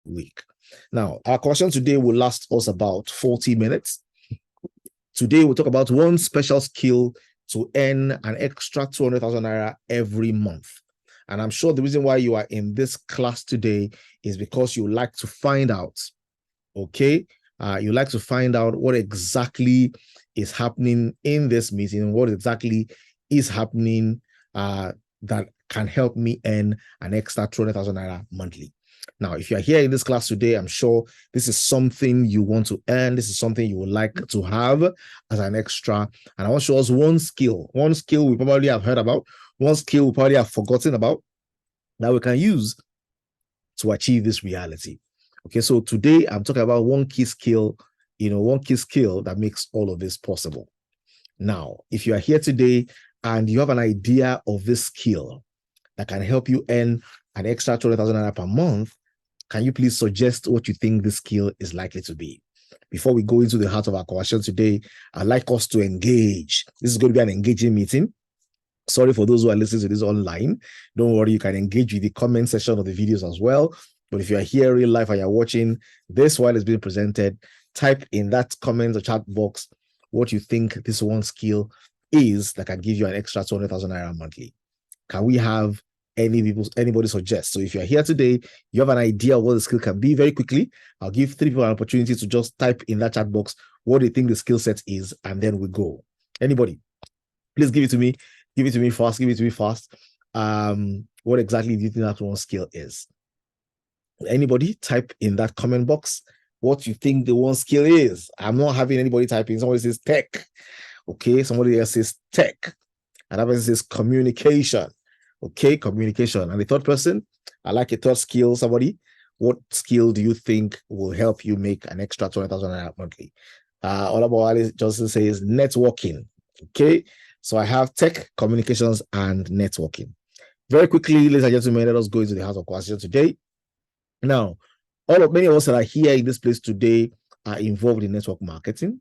week. Now, our conversation today will last us about 40 minutes. Today, we'll talk about one special skill to earn an extra 200,000 naira every month. And I'm sure the reason why you are in this class today is because you like to find out, okay? You like to find out what exactly is happening in this meeting, what exactly is happening that can help me earn an extra 200,000 naira monthly. Now, if you're here in this class today, I'm sure this is something you want to earn. This is something you would like to have as an extra. And I want to show us one skill we probably have heard about, one skill we probably have forgotten about that we can use to achieve this reality. Okay, so today I'm talking about one key skill, one key skill that makes all of this possible. Now, if you are here today and you have an idea of this skill that can help you earn an extra 200,000 naira per month, can you please suggest what you think this skill is likely to be? Before we go into the heart of our conversation today, I'd like us to engage. This is going to be an engaging meeting. Sorry for those who are listening to this online. Don't worry, you can engage with the comment section of the videos as well. But if you are here real life and you're watching this while it's being presented, type in that comment or chat box what you think this one skill is that can give you an extra 200,000 naira monthly. Can we have anybody suggest? So if you're here today, you have an idea of what the skill can be. Very quickly, I'll give 3 people an opportunity to just type in that chat box what they think the skill set is, and then we go. Anybody? Please give it to me. Give it to me fast. Give it to me fast. What exactly do you think that one skill is? Anybody type in that comment box what you think the one skill is. I'm not having anybody type in. Somebody says tech. Okay, somebody else says tech. Another person says communication. Okay, communication. And the third person, I like a third skill. Somebody, what skill do you think will help you make an extra 200,000 naira monthly? Olabowale Johnson says networking. Okay, so I have tech, communications, and networking. Very quickly, ladies and gentlemen, let us go into the house of question today. Now, many of us that are here in this place today are involved in network marketing.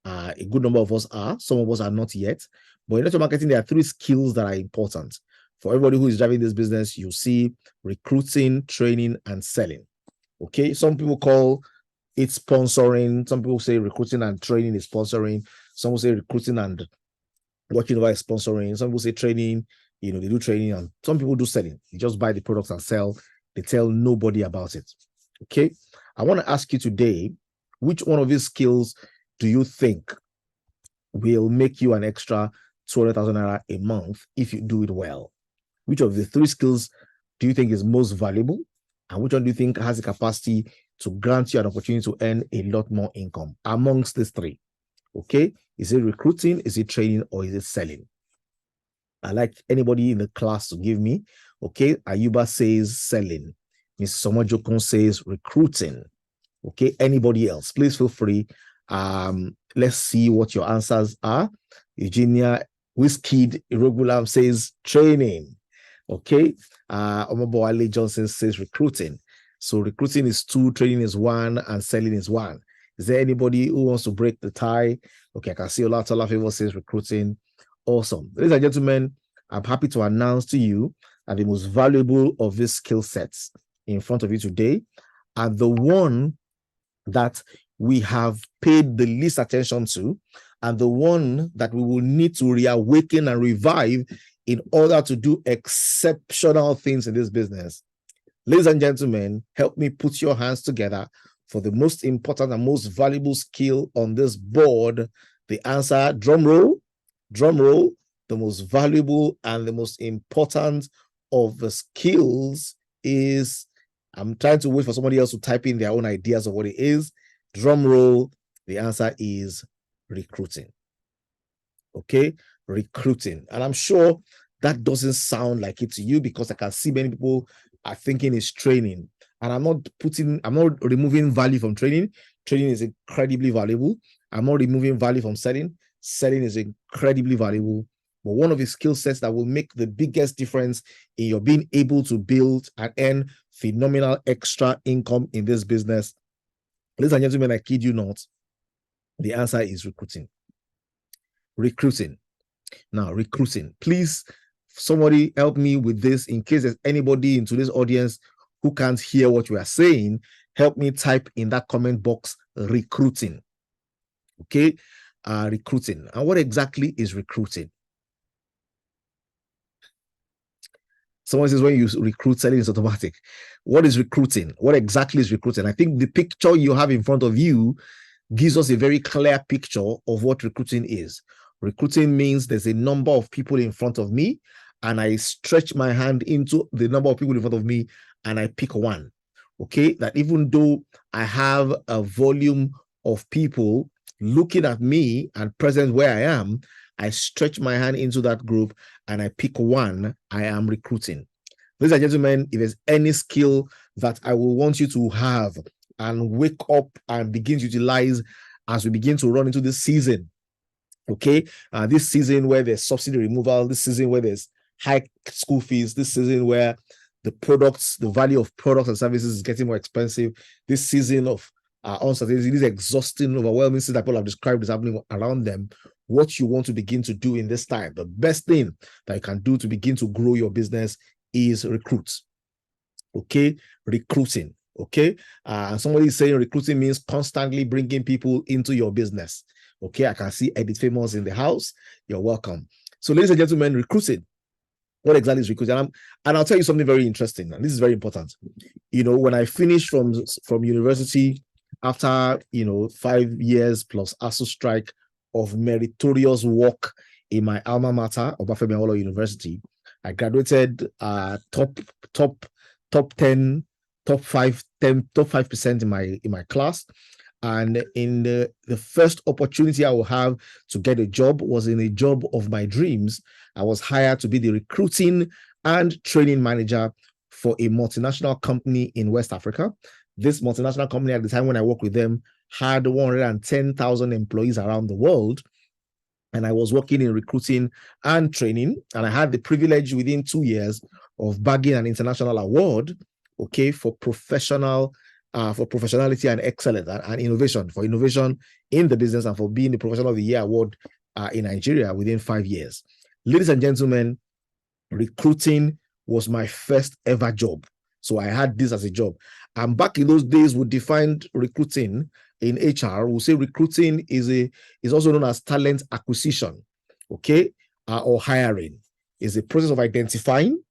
A good number of us are. Some of us are not yet. But in network marketing, there are 3 skills that are important. For everybody who is driving this business, you see recruiting, training, and selling. Okay, some people call it sponsoring. Some people say recruiting and training is sponsoring. Some will say recruiting and working over is sponsoring. Some people say training, they do training, and some people do selling. You just buy the products and sell. They tell nobody about it. Okay, I want to ask you today, which one of these skills do you think will make you an extra 200,000 naira a month if you do it well? Which of the 3 skills do you think is most valuable? And which one do you think has the capacity to grant you an opportunity to earn a lot more income amongst these 3? Okay, is it recruiting, is it training, or is it selling? I like anybody in the class to give me. Okay, Ayuba says selling. Ms. Somojokon says recruiting. Okay, anybody else, please feel free. Let's see what your answers are. Eugenia Whiskeyed Irregular says training. Okay, Omoboale Johnson says recruiting. So recruiting is 2, training is 1, and selling is 1. Is there anybody who wants to break the tie? Okay, I can see Olatola Favor says recruiting. Awesome. Ladies and gentlemen, I'm happy to announce to you that the most valuable of these skill sets in front of you today are the one that we have paid the least attention to, and the one that we will need to reawaken and revive in order to do exceptional things in this business. Ladies and gentlemen, help me put your hands together for the most important and most valuable skill on this board. The answer, drum roll, the most valuable and the most important of the skills is, I'm trying to wait for somebody else to type in their own ideas of what it is. Drum roll, the answer is recruiting. Okay, recruiting. And I'm sure that doesn't sound like it to you, because I can see many people are thinking it's training. And I'm not removing value from training. Training is incredibly valuable. I'm not removing value from selling. Selling is incredibly valuable. But one of the skill sets that will make the biggest difference in your being able to build and earn phenomenal extra income in this business, ladies and gentlemen, I kid you not, the answer is recruiting. Recruiting. Now, recruiting. Please, somebody help me with this in case there's anybody in today's audience who can't hear what we are saying. help me type in that comment box recruiting. Okay, recruiting. And what exactly is recruiting? Someone says when you recruit, selling is automatic. What is recruiting? What exactly is recruiting? I think the picture you have in front of you gives us a very clear picture of what recruiting is. Recruiting means there's a number of people in front of me, and I stretch my hand into the number of people in front of me, and I pick one. Okay, that even though I have a volume of people looking at me and present where I am, I stretch my hand into that group and I pick one. I am recruiting. Ladies and gentlemen, if there's any skill that I will want you to have and wake up and begin to utilize as we begin to run into this season, okay, this season where there's subsidy removal, this season where there's high school fees, this season where the products, the value of products and services is getting more expensive, this season of uncertainty, this exhausting, overwhelming things that people have described is happening around them. What you want to begin to do in this time, the best thing that you can do to begin to grow your business is recruit. Okay, recruiting. Okay, and somebody is saying recruiting means constantly bringing people into your business. Okay, I can see Edith Famous in the house. You're welcome. So, ladies and gentlemen, recruiting. What exactly is recruiting? And I'll tell you something very interesting, and this is very important. You know, when I finished from university after 5 years plus ASU strike of meritorious work in my alma mater, Obafemi Awolowo University, I graduated top 10, top 5% in my class. And in the first opportunity I will have to get a job was in a job of my dreams. I was hired to be the recruiting and training manager for a multinational company in West Africa. This multinational company at the time when I worked with them had 110,000 employees around the world. And I was working in recruiting and training. And I had the privilege within 2 years of bagging an international award, okay, for professionality and excellence and innovation, for innovation in the business and for being the Professional of the Year award in Nigeria within 5 years. Ladies and gentlemen, recruiting was my first ever job. So I had this as a job. And back in those days, we defined recruiting in HR. We'll say recruiting is also known as talent acquisition, okay, or hiring. Is a process of identifying,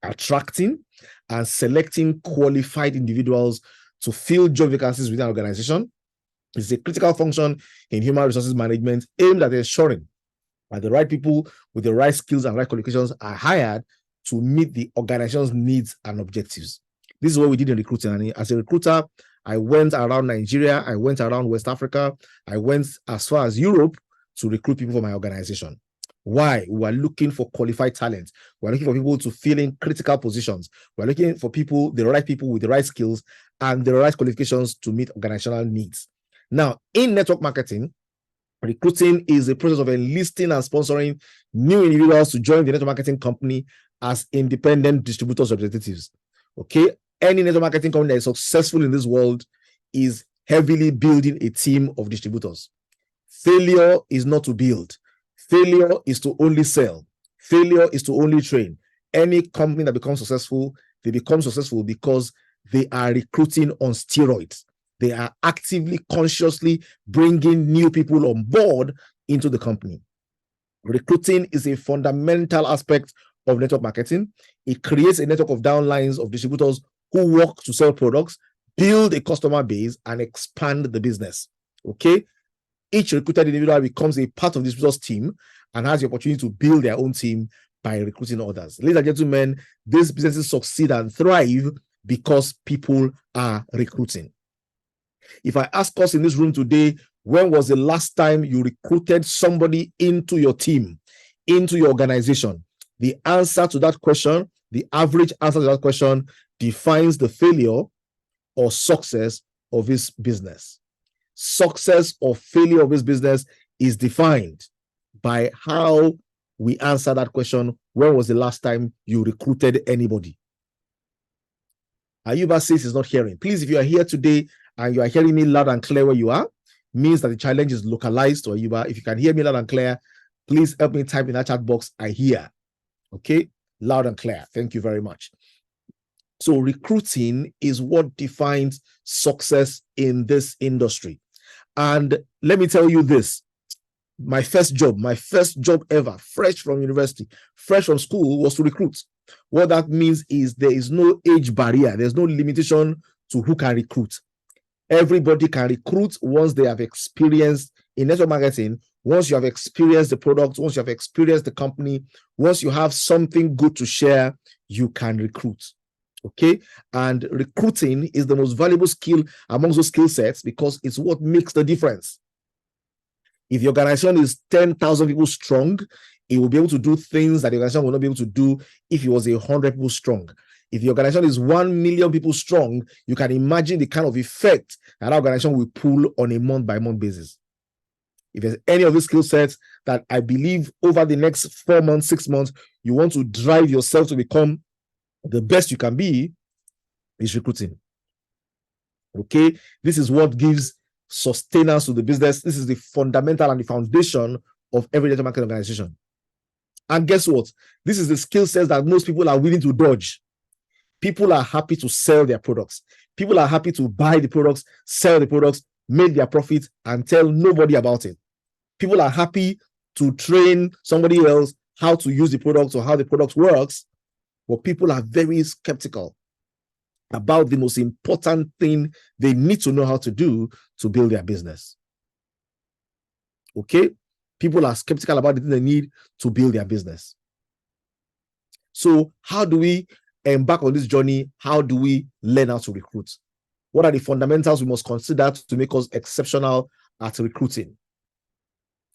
attracting, and selecting qualified individuals to fill job vacancies within an organization. It's a critical function in human resources management aimed at ensuring that the right people with the right skills and right qualifications are hired to meet the organization's needs and objectives. This is what we did in recruiting. And as a recruiter, I went around Nigeria, I went around West Africa, I went as far as Europe to recruit people for my organization. Why? We are looking for qualified talent. We're looking for people to fill in critical positions. We're looking for people, the right people with the right skills and the right qualifications to meet organizational needs. Now, in network marketing, recruiting is a process of enlisting and sponsoring new individuals to join the network marketing company as independent distributors representatives. Okay, any network marketing company that is successful in this world is heavily building a team of distributors. Failure is not to build. Failure is to only sell. Failure is to only train. Any company that becomes successful, they become successful because they are recruiting on steroids. They are actively, consciously bringing new people on board into the company. Recruiting is a fundamental aspect of network marketing. It creates a network of downlines of distributors who work to sell products, build a customer base, and expand the business. Okay? Each recruited individual becomes a part of the distributor's team and has the opportunity to build their own team by recruiting others. Ladies and gentlemen, these businesses succeed and thrive because people are recruiting. If I ask us in this room today, when was the last time you recruited somebody into your team, into your organization? The answer to that question, the average answer to that question, defines the failure or success of this business. Success or failure of this business is defined by how we answer that question. When was the last time you recruited anybody? Ayuba says he's not hearing. Please, if you are here today and you are hearing me loud and clear where you are, means that the challenge is localized to Ayuba. If you can hear me loud and clear, please help me type in that chat box, I hear. Okay, loud and clear. Thank you very much. So recruiting is what defines success in this industry. And let me tell you this, my first job ever, fresh from university, fresh from school, was to recruit. What that means is there is no age barrier. There's no limitation to who can recruit. Everybody can recruit once they have experienced in network marketing. Once you have experienced the product, once you have experienced the company, once you have something good to share, you can recruit. Okay. And recruiting is the most valuable skill amongst those skill sets because it's what makes the difference. If your organization is 10,000 people strong, it will be able to do things that the organization will not be able to do if it was 100 people strong. If the organization is 1 million people strong, you can imagine the kind of effect that organization will pull on a month-by-month basis. If there's any of these skill sets that I believe over the next 4 months, 6 months, you want to drive yourself to become the best you can be, is recruiting. Okay, this is what gives sustenance to the business. This is the fundamental and the foundation of every network marketing organization. And guess what? This is the skill sets that most people are willing to dodge. People are happy to sell their products. People are happy to buy the products, sell the products, make their profit, and tell nobody about it. People are happy to train somebody else how to use the products or how the product works, but people are very skeptical about the most important thing they need to know how to do to build their business. Okay? People are skeptical about the thing they need to build their business. So how do we embark on this journey? How do we learn how to recruit? What are the fundamentals we must consider to make us exceptional at recruiting?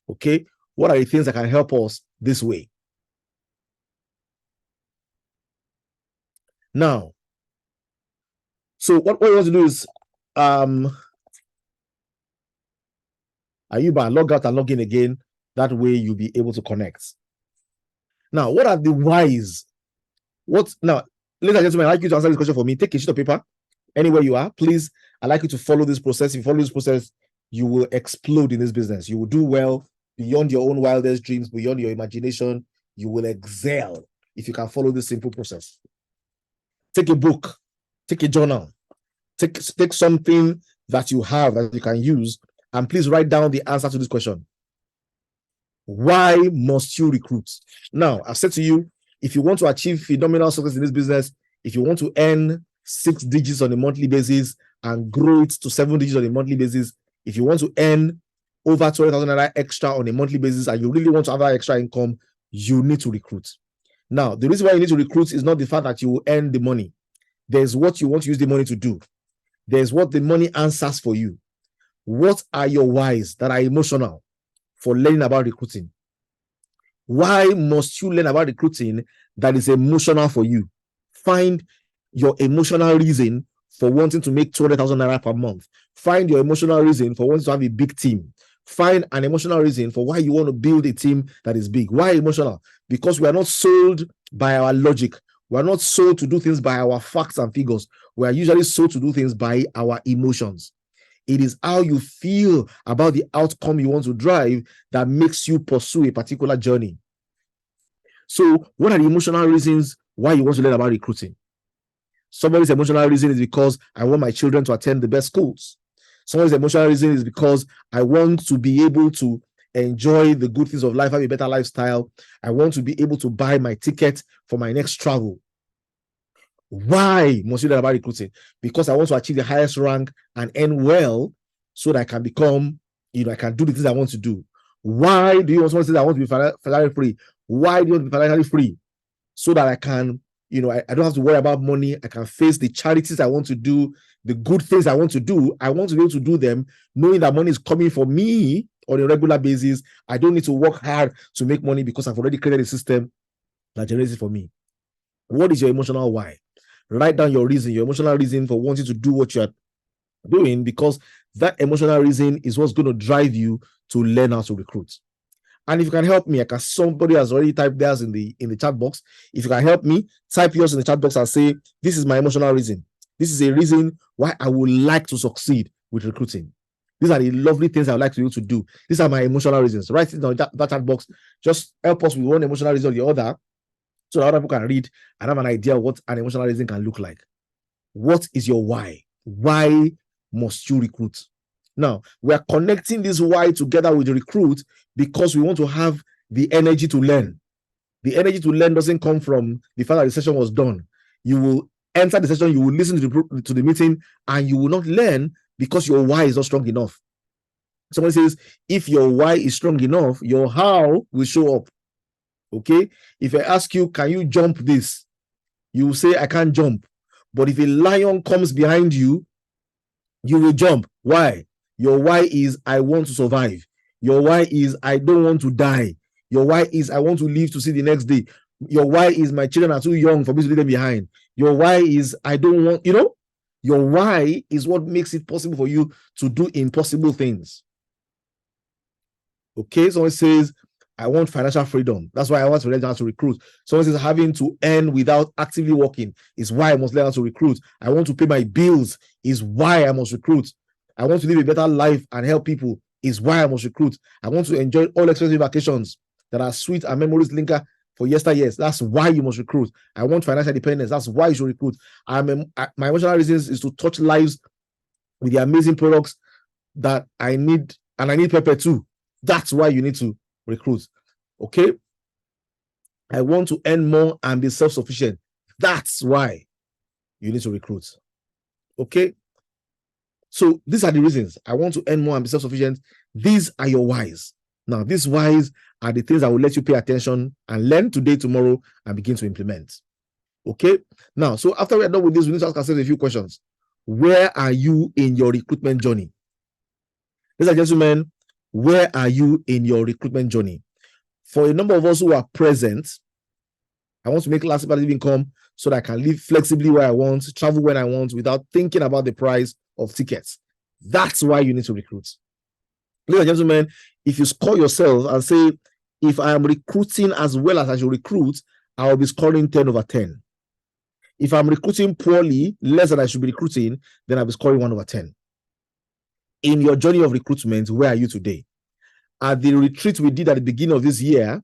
Okay? What are the things that can help us this way? Now, so what we want to do is Ayuba, log out and log in again. That way you'll be able to connect. Now, what are the whys? Now, ladies and gentlemen, I'd like you to answer this question for me. Take a sheet of paper anywhere you are. Please, I'd like you to follow this process. If you follow this process, you will explode in this business. You will do well beyond your own wildest dreams, beyond your imagination. You will excel if you can follow this simple process. Take a book, take a journal, take something that you have that you can use, and please write down the answer to this question. Why must you recruit? Now, I've said to you, if you want to achieve phenomenal success in this business, if you want to earn 6 digits on a monthly basis and grow it to 7 digits on a monthly basis, if you want to earn over 20,000 naira extra on a monthly basis and you really want to have that extra income, you need to recruit. Now, the reason why you need to recruit is not the fact that you will earn the money. There's what you want to use the money to do. There's what the money answers for you. What are your whys that are emotional for learning about recruiting? Why must you learn about recruiting that is emotional for you? Find your emotional reason for wanting to make 200,000 naira per month. Find your emotional reason for wanting to have a big team. Find an emotional reason for why you want to build a team that is big. Why emotional? Because we are not sold by our logic. We are not sold to do things by our facts and figures. We are usually sold to do things by our emotions. It is how you feel about the outcome you want to drive that makes you pursue a particular journey. So, what are the emotional reasons why you want to learn about recruiting? Somebody's emotional reason is because I want my children to attend the best schools. Someone's emotional reason is because I want to be able to enjoy the good things of life, have a better lifestyle. I want to be able to buy my ticket for my next travel. Why must you learn about recruiting? Because I want to achieve the highest rank and earn well so that I can become, I can do the things I want to do. Why do you want to say that I want to be financially free? Why do you want to be financially free? So that I can, I don't have to worry about money. I can face the charities I want to do, the good things I want to do. I want to be able to do them knowing that money is coming for me on a regular basis. I don't need to work hard to make money because I've already created a system that generates it for me. What is your emotional why? Write down your reason, your emotional reason for wanting to do what you're doing, because that emotional reason is what's going to drive you to learn how to recruit. And if you can help me, somebody has already typed theirs in the chat box. If you can help me, type yours in the chat box and say, this is my emotional reason. This is a reason why I would like to succeed with recruiting. These are the lovely things I would like to be able to do. These are my emotional reasons. Write it down in that chat box. Just help us with one emotional reason or the other, so that other people can read and have an idea of what an emotional reason can look like. What is your why? Why must you recruit? Now, we are connecting this why together with the recruit because we want to have the energy to learn. The energy to learn doesn't come from the fact that the session was done. You will enter the session, you will listen to the meeting, and you will not learn because your why is not strong enough. Someone says, if your why is strong enough, your how will show up. Okay? If I ask you, can you jump this? You will say, I can't jump. But if a lion comes behind you, you will jump. Why? Your why is, I want to survive. Your why is, I don't want to die. Your why is, I want to live to see the next day. Your why is, my children are too young for me to leave them behind. Your why is, I don't want, your why is what makes it possible for you to do impossible things. Okay, someone says, I want financial freedom. That's why I want to learn how to recruit. Someone says, having to earn without actively working is why I must learn how to recruit. I want to pay my bills is why I must recruit. I want to live a better life and help people is why I must recruit. I want to enjoy all expensive vacations that are sweet and memories linker for yesteryears. That's why you must recruit. I want financial independence. That's why you should recruit. My emotional reasons is to touch lives with the amazing products that I need, and I need pepper too. That's why you need to recruit. Okay? I want to earn more and be self-sufficient. That's why you need to recruit. Okay? So these are the reasons. I want to earn more and be self-sufficient. These are your whys. Now, these whys are the things that will let you pay attention and learn today, tomorrow, and begin to implement. Okay? Now, so after we're done with this, we need to ask ourselves a few questions. Where are you in your recruitment journey? Ladies and gentlemen, where are you in your recruitment journey? For a number of us who are present, I want to make last passive income so that I can live flexibly where I want, travel when I want, without thinking about the price of tickets. That's why you need to recruit. Ladies and gentlemen, if you score yourself and say, if I am recruiting as well as I should recruit, I will be scoring 10 over 10. If I'm recruiting poorly, less than I should be recruiting, then I'll be scoring 1 over 10. In your journey of recruitment, where are you today? At the retreat we did at the beginning of this year,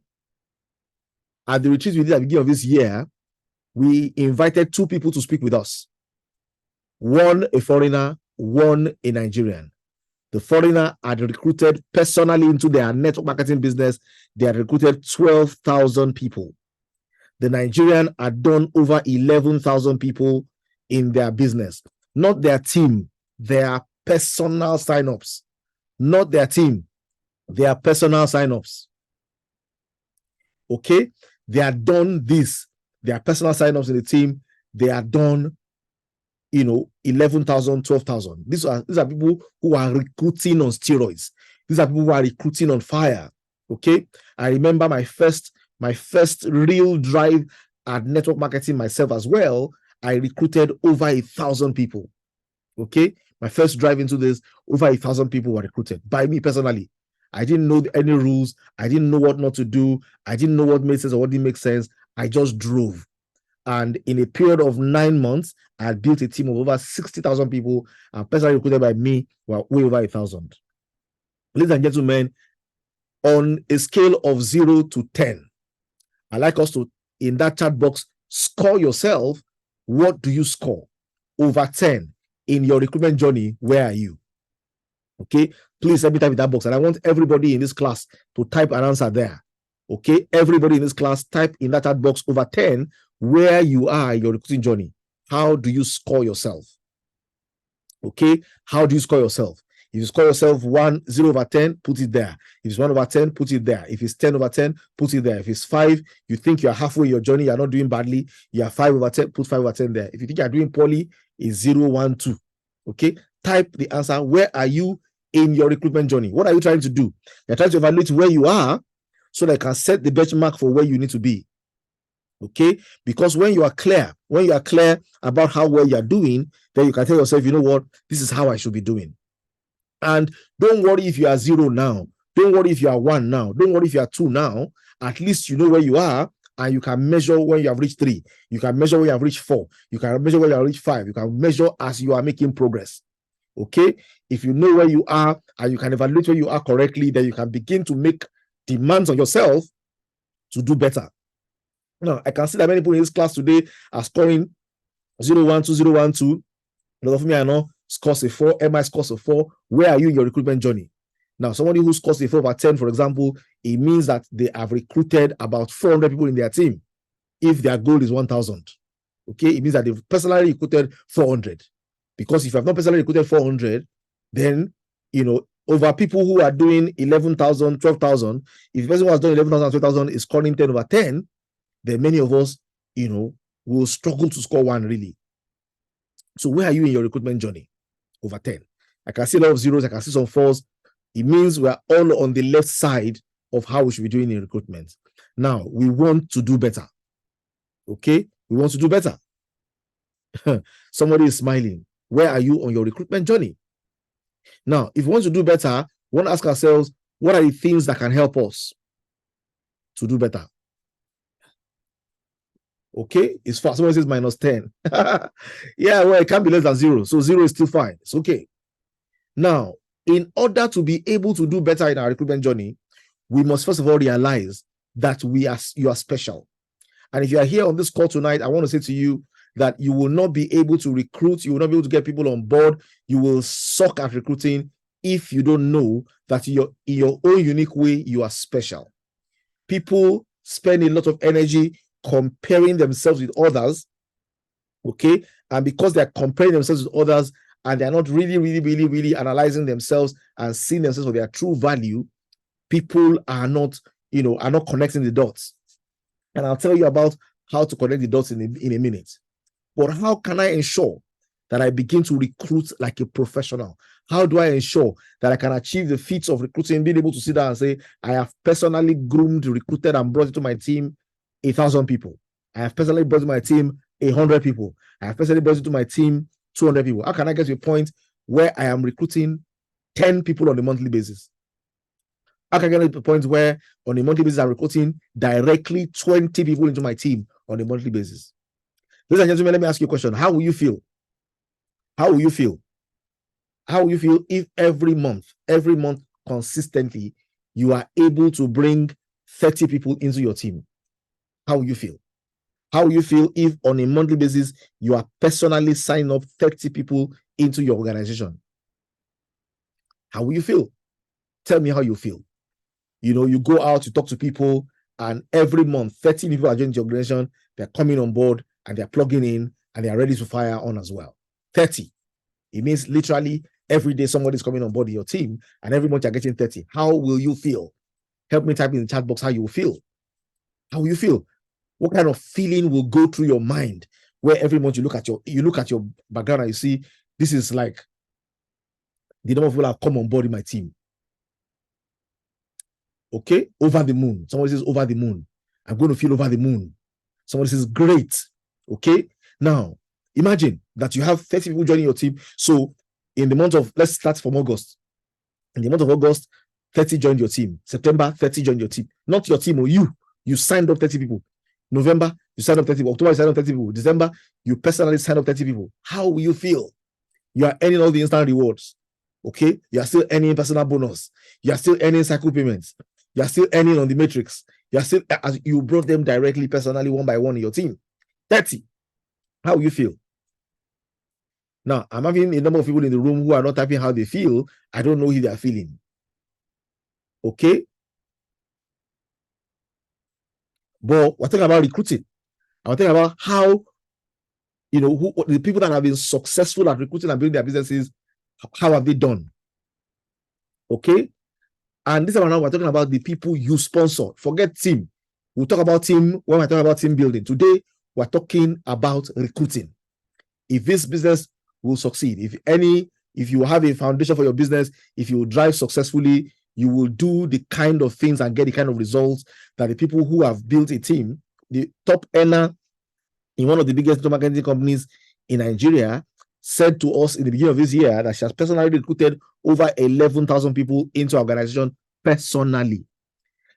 we invited 2 people to speak with us. One a foreigner, one a Nigerian. The foreigner had recruited personally into their network marketing business. They had recruited 12,000 people. The Nigerian had done over 11,000 people in their business. Not their team, their personal signups. Not their team, their personal signups. Okay? They had done this. Their personal signups in the team, they had done 11,000, 12,000. These are people who are recruiting on steroids. These are people who are recruiting on fire. Okay. I remember my first real drive at network marketing myself as well. I recruited over 1,000 people. Okay. My first drive into this, over 1,000 people were recruited by me personally. I didn't know any rules. I didn't know what not to do. I didn't know what made sense or what didn't make sense. I just drove. And in a period of 9 months, I had built a team of over 60,000 people, and personally recruited by me were way over 1,000. Ladies and gentlemen, on a scale of 0 to 10, I'd like us to, in that chat box, score yourself. What do you score? Over 10 in your recruitment journey, where are you? Okay, please let me type in that box, and I want everybody in this class to type an answer there. Okay, everybody in this class, type in that chat box over 10 where you are in your recruiting journey. How do you score yourself? Okay, how do you score yourself? If you score yourself 0 over 10, put it there. If it's 1 over 10, put it there. If it's 10 over 10, put it there. If it's 5, you think you're halfway in your journey, you're not doing badly, you are 5 over 10, put 5 over 10 there. If you think you're doing poorly, it's 0, 1, 2. Okay, type the answer. Where are you in your recruitment journey? What are you trying to do? You're trying to evaluate where you are so that you can set the benchmark for where you need to be. Okay, because when you are clear about how well you are doing, then you can tell yourself, you know what, this is how I should be doing. And don't worry if you are 0 now. Don't worry if you are 1 now. Don't worry if you are 2 now. At least you know where you are, and you can measure when you have reached 3. You can measure when you have reached 4. You can measure when you have reached 5. You can measure as you are making progress. Okay, if you know where you are and you can evaluate where you are correctly, then you can begin to make demands on yourself to do better. Now, I can see that many people in this class today are scoring 012, 012. A lot of me I know scores a 4, MI scores a 4. Where are you in your recruitment journey? Now, somebody who scores a 4 over 10, for example, it means that they have recruited about 400 people in their team. If their goal is 1,000, okay, it means that they've personally recruited 400. Because if you have not personally recruited 400, then, over people who are doing 11,000, 12,000, if the person who has done 11,000, 12,000 is scoring 10 over 10, then many of us, will struggle to score 1 really. So where are you in your recruitment journey? Over 10. I can see a lot of zeros. I can see some 4s. It means we're all on the left side of how we should be doing in recruitment. Now, we want to do better. Okay? We want to do better. Somebody is smiling. Where are you on your recruitment journey? Now, if we want to do better, we want to ask ourselves, what are the things that can help us to do better? Okay, it's fast. Someone says minus 10. Yeah, well, it can't be less than 0. So 0 is still fine. It's okay. Now, in order to be able to do better in our recruitment journey, we must first of all realize that you are special. And if you are here on this call tonight, I want to say to you that you will not be able to recruit, you will not be able to get people on board, you will suck at recruiting if you don't know that in your own unique way, you are special. People spend a lot of energy comparing themselves with others, okay? And because they're comparing themselves with others and they're not really analyzing themselves and seeing themselves for their true value, people are not connecting the dots. And I'll tell you about how to connect the dots in a minute. But how can I ensure that I begin to recruit like a professional? How do I ensure that I can achieve the feats of recruiting, being able to sit down and say, I have personally groomed, recruited, and brought into my team 1,000 people. I have personally brought to my team 100 people. I have personally brought into my team 200 people. How can I get to a point where I am recruiting 10 people on a monthly basis? How can I get to a point where on a monthly basis I'm recruiting directly 20 people into my team on a monthly basis? Ladies and gentlemen, let me ask you a question. How will you feel? How will you feel? How will you feel if every month consistently, you are able to bring 30 people into your team? How will you feel? How will you feel if on a monthly basis, you are personally signing up 30 people into your organization? How will you feel? Tell me how you feel. You go out, you talk to people, and every month, 30 people are joining your organization. They're coming on board and they're plugging in and they're ready to fire on as well. 30. It means literally every day somebody's coming on board in your team and every month you're getting 30. How will you feel? Help me type in the chat box how you will feel. How will you feel? What kind of feeling will go through your mind where every month you look at your background and you see this is like the number of people that have come on board in my team. Okay, over the moon. Somebody says over the moon. I'm going to feel over the moon. Somebody says great. Okay, now imagine that you have 30 people joining your team. So in the month of, let's start from August. In the month of August, 30 joined your team. September, 30 joined your team. Not your team or you. You signed up 30 people. November, you signed up 30 people. October, you signed up 30 people. December, you personally signed up 30 people. How will you feel? You are earning all the instant rewards. Okay? You are still earning personal bonus. You are still earning cycle payments. You are still earning on the matrix. You are still, as you brought them directly, personally, one by one in your team. 30. How will you feel? Now, I'm having a number of people in the room who are not typing how they feel. I don't know if they are feeling. Okay? But we're talking about recruiting. I'm talking about how, who the people that have been successful at recruiting and building their businesses, how have they done? Okay? And this time now we're talking about the people you sponsor. Forget team. We'll talk about team when we're talking about team building. Today, we're talking about recruiting. If this business will succeed, if you have a foundation for your business, if you drive successfully, you will do the kind of things and get the kind of results that the people who have built a team, the top earner in one of the biggest marketing companies in Nigeria, said to us in the beginning of this year that she has personally recruited over 11,000 people into her organization personally.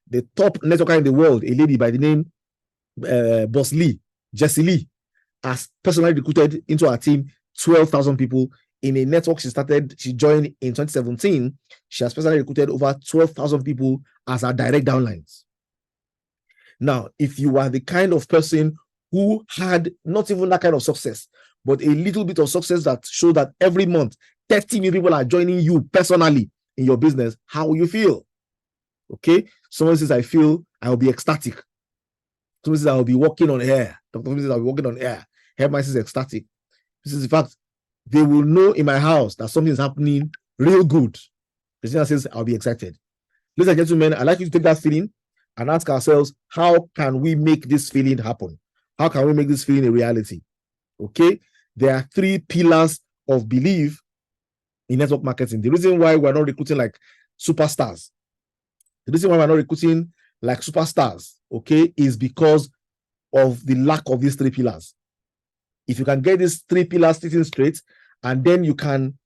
The top networker in the world, a lady by the name Boss Lee, Jessie Lee, has personally recruited into her team 12,000 people in a network she joined in 2017. She has personally recruited over 12,000 people as her direct downlines. Now, if you are the kind of person who had not even that kind of success, but a little bit of success that shows that every month 30 new people are joining you personally in your business, how will you feel? Okay, someone says, I feel I'll be ecstatic. Someone says, I'll be walking on air. Dr. says, I'll be walking on air. Herman says, ecstatic. This is the fact. They will know in my house that something is happening real good. Christina says, I'll be excited. Ladies and gentlemen, I'd like you to take that feeling and ask ourselves, how can we make this feeling happen? How can we make this feeling a reality? Okay, there are 3 pillars of belief in network marketing. The reason why we're not recruiting like superstars, the reason why we're not recruiting like superstars, okay, is because of the lack of these 3 pillars. If you can get these 3 pillars sitting straight, and then you can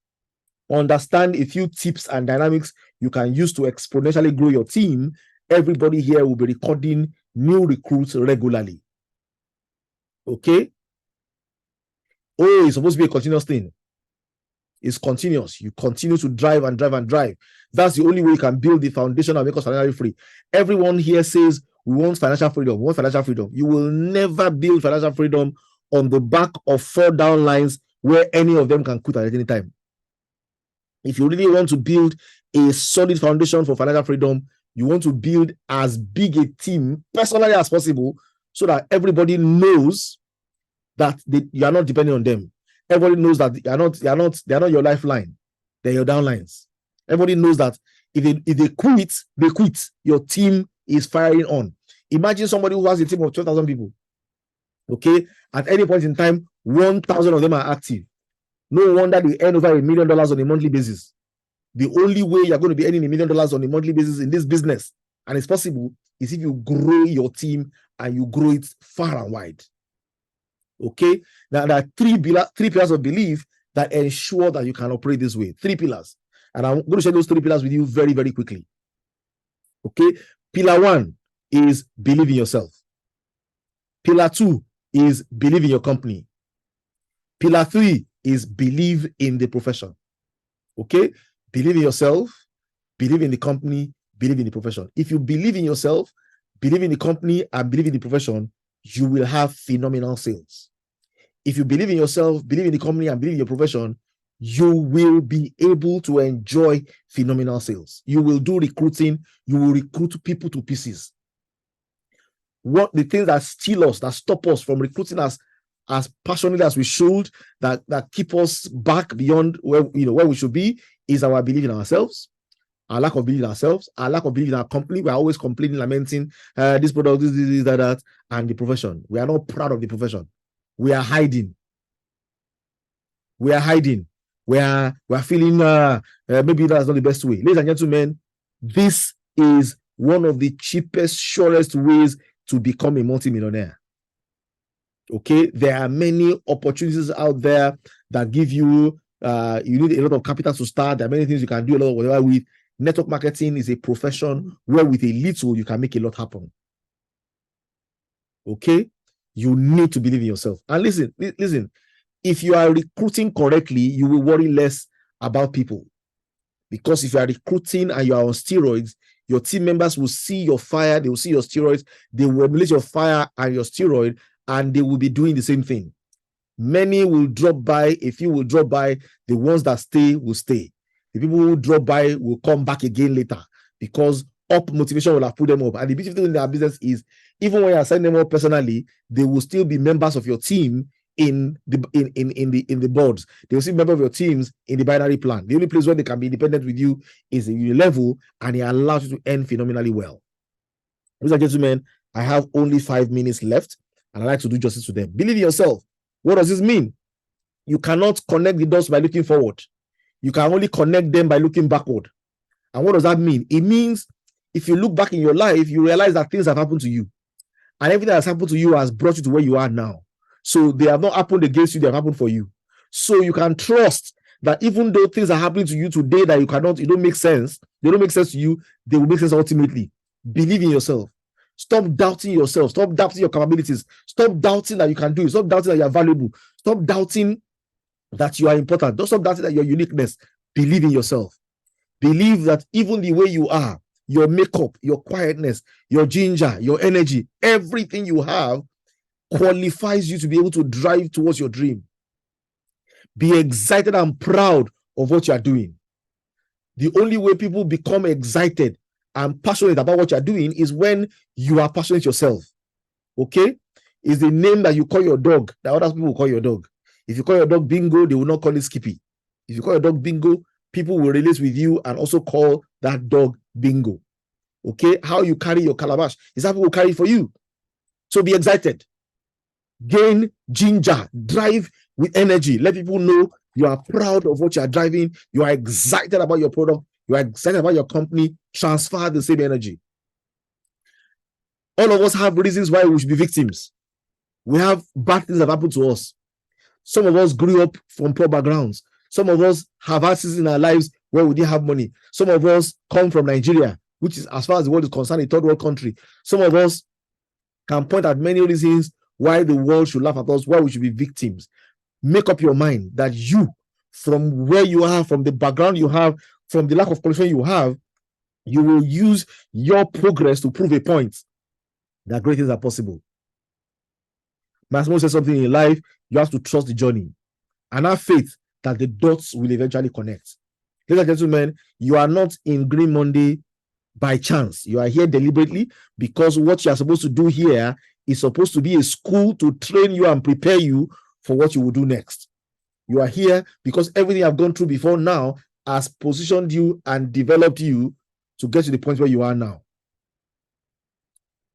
understand a few tips and dynamics you can use to exponentially grow your team, everybody here will be recording new recruits regularly. Okay? Oh, it's supposed to be a continuous thing. It's continuous. You continue to drive and drive and drive. That's the only way you can build the foundation and make us financially free. Everyone here says we want financial freedom. We want financial freedom. You will never build financial freedom on the back of 4 down lines where any of them can quit at any time. If you really want to build a solid foundation for financial freedom, you want to build as big a team personally as possible so that everybody knows that you are not depending on them. Everybody knows that they are not your lifeline. They're your downlines. Everybody knows that if they quit, they quit. Your team is firing on. Imagine somebody who has a team of 12,000 people. Okay, at any point in time, 1,000 of them are active. No wonder they earn over $1 million on a monthly basis. The only way you're going to be earning $1 million on a monthly basis in this business, and it's possible, is if you grow your team and you grow it far and wide. Okay, now there are 3 pillars of belief that ensure that you can operate this way. 3 pillars, and I'm going to share those 3 pillars with you very, very quickly. Okay, pillar 1 is believe in yourself. Pillar 2 is believe in your company. Pillar 3 is believe in the profession. Okay, believe in yourself, believe in the company, believe in the profession. If you believe in yourself, believe in the company, and believe in the profession, you will have phenomenal sales. If you believe in yourself, believe in the company, and believe in your profession, you will be able to enjoy phenomenal sales. You will do recruiting. You will recruit people to pieces. What the things that steal us, that stop us from recruiting as passionately as we should, that keep us back beyond where we should be, is our belief in ourselves, our lack of belief in ourselves, our lack of belief in our company. We are always complaining, lamenting, this product, this, that, and the profession. We are not proud of the profession. We are hiding. We are hiding. We are feeling maybe that's not the best way. Ladies and gentlemen, this is one of the cheapest, surest ways to become a multimillionaire. Okay, there are many opportunities out there that give you you need a lot of capital to start. There are many things you can do a lot of whatever with. Network marketing is a profession where with a little you can make a lot happen. Okay, you need to believe in yourself. And listen, if you are recruiting correctly, you will worry less about people, because if you are recruiting and you are on steroids, your team members will see your fire, they will see your steroids, they will emulate your fire and your steroid, and they will be doing the same thing. Many will drop by. A few will drop by. The ones that stay will stay. The people who drop by will come back again later, because up motivation will have put them up. And the beautiful thing in their business is, even when you assign them up personally, they will still be members of your team in the boards. They will still be members of your teams in the binary plan. The only place where they can be independent with you is in your level, and it allows you to earn phenomenally well. Ladies and gentlemen, I have only 5 minutes left, and I like to do justice to them. Believe in yourself. What does this mean? You cannot connect the dots by looking forward. You can only connect them by looking backward. And what does that mean? It means if you look back in your life, you realize that things have happened to you. And everything that has happened to you has brought you to where you are now. So they have not happened against you, they have happened for you. So you can trust that even though things are happening to you today that you don't make sense, they don't make sense to you, they will make sense ultimately. Believe in yourself. Stop doubting yourself. Stop doubting your capabilities. Stop doubting that you can do it. Stop doubting that you are valuable. Stop doubting that you are important. Don't stop doubting that your uniqueness. Believe in yourself. Believe that even the way you are, your makeup, your quietness, your ginger, your energy, everything you have qualifies you to be able to drive towards your dream. Be excited and proud of what you are doing. The only way people become excited and passionate about what you are doing is when you are passionate yourself. Okay? Is the name that you call your dog that other people will call your dog. If you call your dog Bingo, they will not call it Skippy. If you call your dog Bingo, people will relate with you and also call that dog Bingo. Okay? How you carry your calabash is how people carry it for you. So be excited. Gain ginger. Drive with energy. Let people know you are proud of what you are driving. You are excited about your product. You are excited about your company. Transfer the same energy. All of us have reasons why we should be victims. We have bad things that happen to us. Some of us grew up from poor backgrounds. Some of us have had seasons in our lives where we didn't have money. Some of us come from Nigeria, which is, as far as the world is concerned, a third world country. Some of us can point at many reasons why the world should laugh at us, why we should be victims. Make up your mind that you, from where you are, from the background you have, from the lack of qualification you have, you will use your progress to prove a point that great things are possible. Massimo says something in life, you have to trust the journey and have faith that the dots will eventually connect. Ladies and gentlemen, you are not in Green Monday by chance. You are here deliberately because what you are supposed to do here is supposed to be a school to train you and prepare you for what you will do next. You are here because everything I've gone through before now has positioned you and developed you to get to the point where you are now.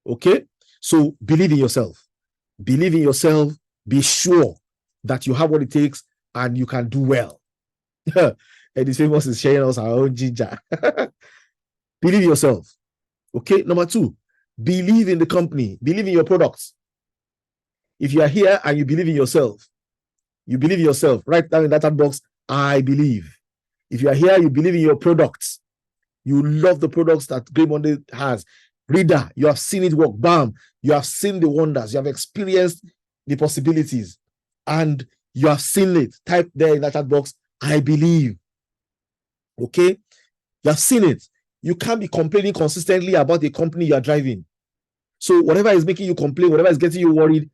Okay? So believe in yourself. Believe in yourself. Be sure that you have what it takes and you can do well. And the famous is sharing us our own ginger. Believe in yourself. Okay? Number 2, believe in the company. Believe in your products. If you are here and you believe in yourself, write down in that chat box, I believe. If you are here, you believe in your products. You love the products that Grey Monday has. Reader, you have seen it work. Bam. You have seen the wonders. You have experienced the possibilities. And you have seen it. Type there in that chat box, I believe. Okay? You have seen it. You can't be complaining consistently about the company you are driving. So whatever is making you complain, whatever is getting you worried,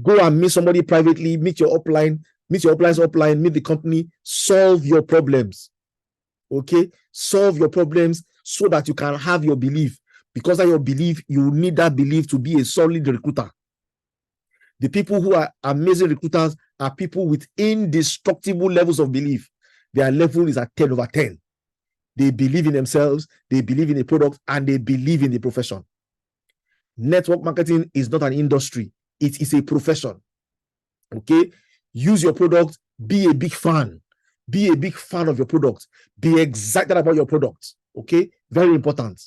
go and meet somebody privately, meet your upline's upline, meet the company, solve your problems. Okay? Solve your problems so that you can have your belief. Because of your belief, you need that belief to be a solid recruiter. The people who are amazing recruiters are people with indestructible levels of belief. Their level is at 10 over 10. They believe in themselves, they believe in the product, and they believe in the profession. Network marketing is not an industry. It is a profession. Okay? Use your product. Be a big fan. Be a big fan of your product. Be excited about your product. Okay? Very important.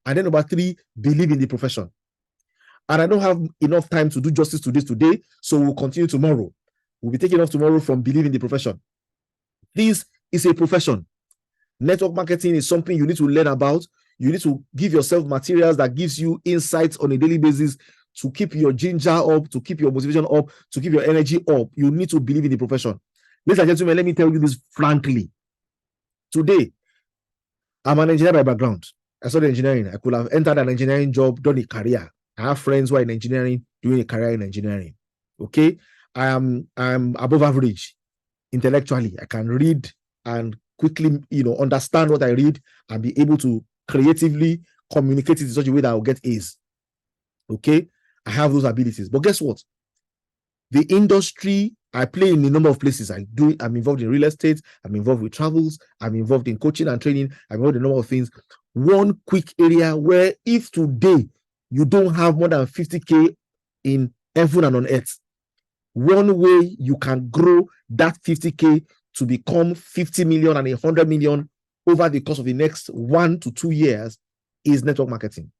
And then number 3, believe in the profession. And I don't have enough time to do justice to this today, so we'll continue tomorrow. We'll be taking off tomorrow from believing the profession. This is a profession. Network marketing is something you need to learn about. You need to give yourself materials that gives you insights on a daily basis to keep your ginger up, to keep your motivation up, to keep your energy up. You need to believe in the profession. Ladies and gentlemen, let me tell you this frankly. Today, I'm an engineer by background. I studied engineering. I could have entered an engineering job, done a career. I have friends who are in engineering, doing a career in engineering. Okay? I'm above average intellectually. I can read and quickly, understand what I read and be able to creatively communicate it in such a way that I'll get A's. Okay? I have those abilities. But guess what? The industry, I play in a number of places. I'm involved in real estate. I'm involved with travels. I'm involved in coaching and training. I'm involved in a number of things. One quick area where if today you don't have more than 50K in heaven and on earth, one way you can grow that 50K to become 50 million and 100 million over the course of the next 1 to 2 years is network marketing.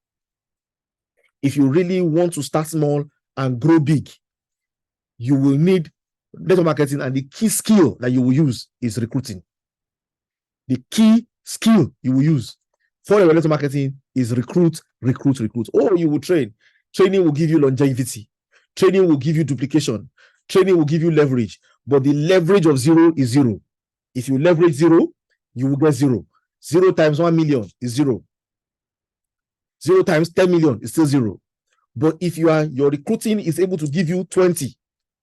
If you really want to start small and grow big, you will need network marketing, and the key skill that you will use is recruiting. The key skill you will use for your network marketing is recruit. Or you will train. Training will give you longevity. Training will give you duplication. Training will give you leverage. But the leverage of 0 is 0. If you leverage 0, you will get 0. 0 times 1 million is 0. 0 times 10 million is still 0. But if your recruiting is able to give you 20,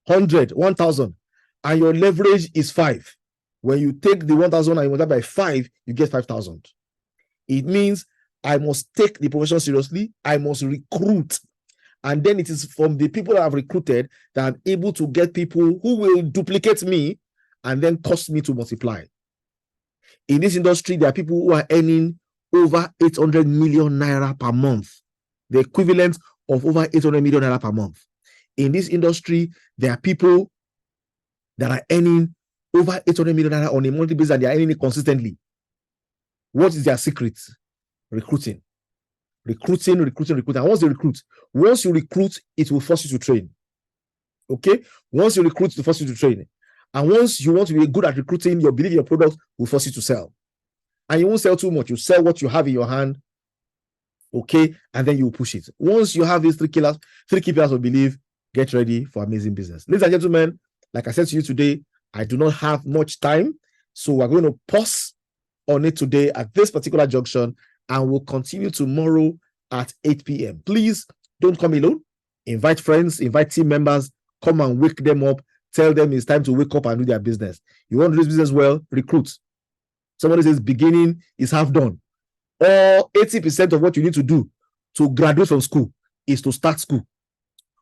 100, 1,000, and your leverage is 5. When you take the 1,000 and you multiply by 5, you get 5,000. It means I must take the profession seriously. I must recruit. And then it is from the people that I've recruited that I'm able to get people who will duplicate me and then cost me to multiply. In this industry, there are people who are earning over 800 million naira per month, the equivalent of over 800 million naira per month. In this industry, there are people that are earning over 800 million naira on a monthly basis, and they are earning it consistently. What is their secret? Recruiting. Recruiting. And once you recruit, it will force you to train. Okay? Once you recruit, it will force you to train. And once you want to be good at recruiting, your belief in your product will force you to sell. And you won't sell too much. You sell what you have in your hand, okay? And then you push it. Once you have these three key pillars of belief, get ready for amazing business. Ladies and gentlemen, like I said to you today, I do not have much time. So we're going to pause on it today at this particular junction, and we'll continue tomorrow at 8 p.m. Please don't come alone. Invite friends, invite team members, come and wake them up. Tell them it's time to wake up and do their business. You want to do this business well, recruit. Somebody says beginning is half done. Or 80% of what you need to do to graduate from school is to start school.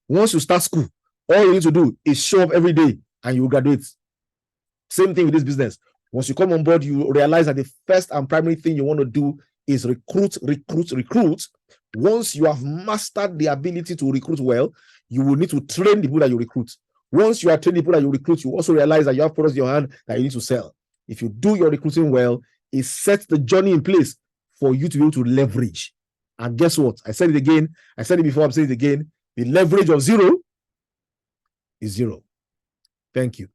Once you start school, all you need to do is show up every day and you will graduate. Same thing with this business. Once you come on board, you realize that the first and primary thing you want to do is recruit. Once you have mastered the ability to recruit well, you will need to train the people that you recruit. Once you are training people that you recruit, you also realize that you have products in your hand that you need to sell. If you do your recruiting well, it sets the journey in place for you to be able to leverage. And guess what? I said it again. I said it before. I'm saying it again. The leverage of 0 is 0. Thank you.